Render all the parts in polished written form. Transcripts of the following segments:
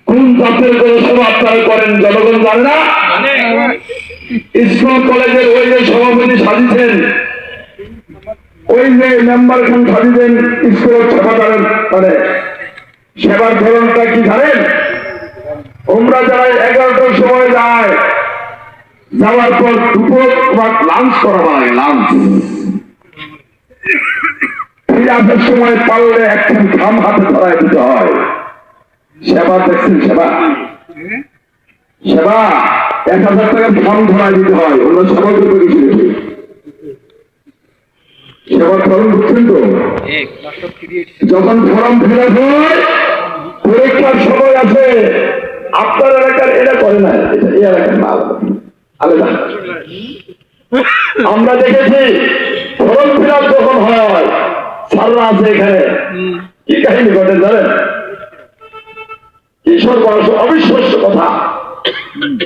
কোন জাতের জনসভা আপনারা করেন জনগণ জানে না। স্কুল কলেজের ওই যে সভাপতি সাজিয়েছেন, ওই যে মেম্বার খান সাজিয়েছেন, স্কুলের সেবা করেন, মানে সেবার ধরনটা কি জানেন? তোমরা যারা 11টার সময় যায়, যাওয়ার পর দুপুর লাঞ্চ করা হয়, লাঞ্চ ফিরে আসার সময় পারলে একখান খাম হাতে ধরায় দিতে হয়। সেবা দেখছেন? সেবা সেবা 1000 টাকার খাম ধরায় দিতে হয়, অন্য সেবা করতে কিছু নেই। সেবার ফর্ম বুঝছেন তো? যখন ফর্ম ফিল আপ হয়, পরীক্ষার সময় আছে, আপনার এলাকার এটা করে না, এটা এই এলাকার না, আলাদা। আমরা দেখেছি ফর্ম ফিল আপ যখন হয়, সাররা আছে এখানে, কি কাহিনী ঘটে জানেন? কিশোর বয়স অবিশ্বাস্য কথা,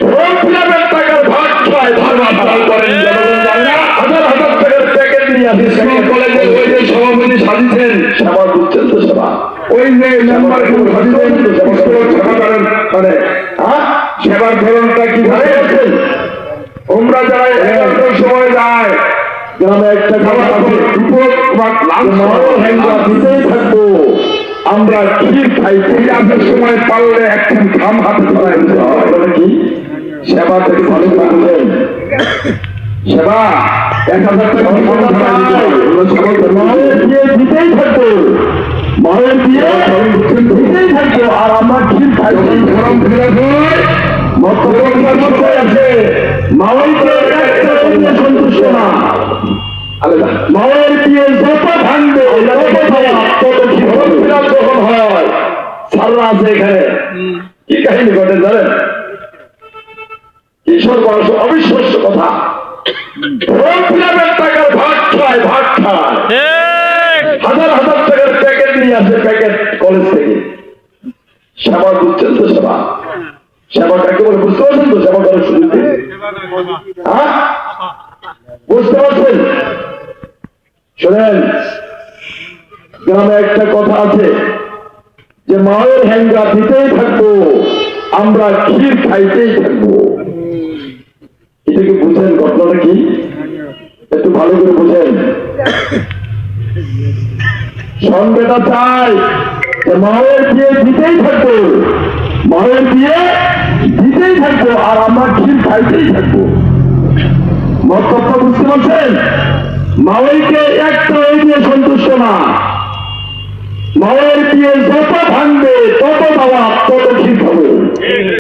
ফর্ম ফিল আপের টাকার ভাগ খায়, ভাগ আপনারা করেন জনগণ জানে না। হাজার হাজার টাকার প্যাকেট নিয়ে আসি, কলেজের ওই যে সভাপতি সাজিয়েছেন, সেবা বুঝছেন তো? সেবা ওই যে মেম্বার সাজিয়েছেন, সেবা করেন, মানে সেবার ধরনটা কি জানেন? তোমরা যারা 11টার সময় যায়, গ্রামে একটা খাবার আছে, দিতেই থাকবো, আমরা ক্ষীর খাই, ফিরে আসার সময় পারলে একখান খাম হাতে ধরাই দিতে হয়। কি সেবা থেকে ভালো পারলেন? সেবা 1000 টাকা মায়ের দিয়ে দিতেই থাকবো, মায়ের দিয়ে দিতেই থাকবো, আর আমরা ক্ষীর খাই। গরম ফিরে আছে, মাওয়াইকে সন্তুষ্ট না, মাওয়াইয়ের দিয়ে যত ভাঙবে যখন হয়, সাররা আছে এখানে, কি কাহিনী ঘটে জানেন? কিশোর বয়স অবিশ্বাস্য কথা, ফর্ম ফিল আপের টাকার ভাগ খায়, ভাগ খায়, হাজার হাজার টাকার প্যাকেট নিয়ে আসে, প্যাকেট কলেজ থেকে। সেবা বুঝছেন তো? সেবা সেবা কাকে বলে বুঝতে পারছেন তো? সেবা করার সুযোগ দিতে বুঝতে পারছেন? শোনেন, গ্রামে একটা কথা আছে যে মায়ের হ্যাঙ্গা দিতেই থাকবো, আমরা ক্ষীর খাইতেই থাকবো। এটা কি বুঝেন? ঘটনাটা কি একটু ভালো করে বুঝেন। সঙ্গেটা চাই যে মায়ের দিয়ে দিতেই থাকবো, মায়ের দিয়ে দিতেই থাকবো, আর আমরা ক্ষীর খাইতেই থাকবো। মতলবটা বুঝতে পারছেন? মাওয়াইকে একটা দিয়ে সন্তুষ্ট না, মাওয়াইয়ের দিয়ে যত ভাঙবে তত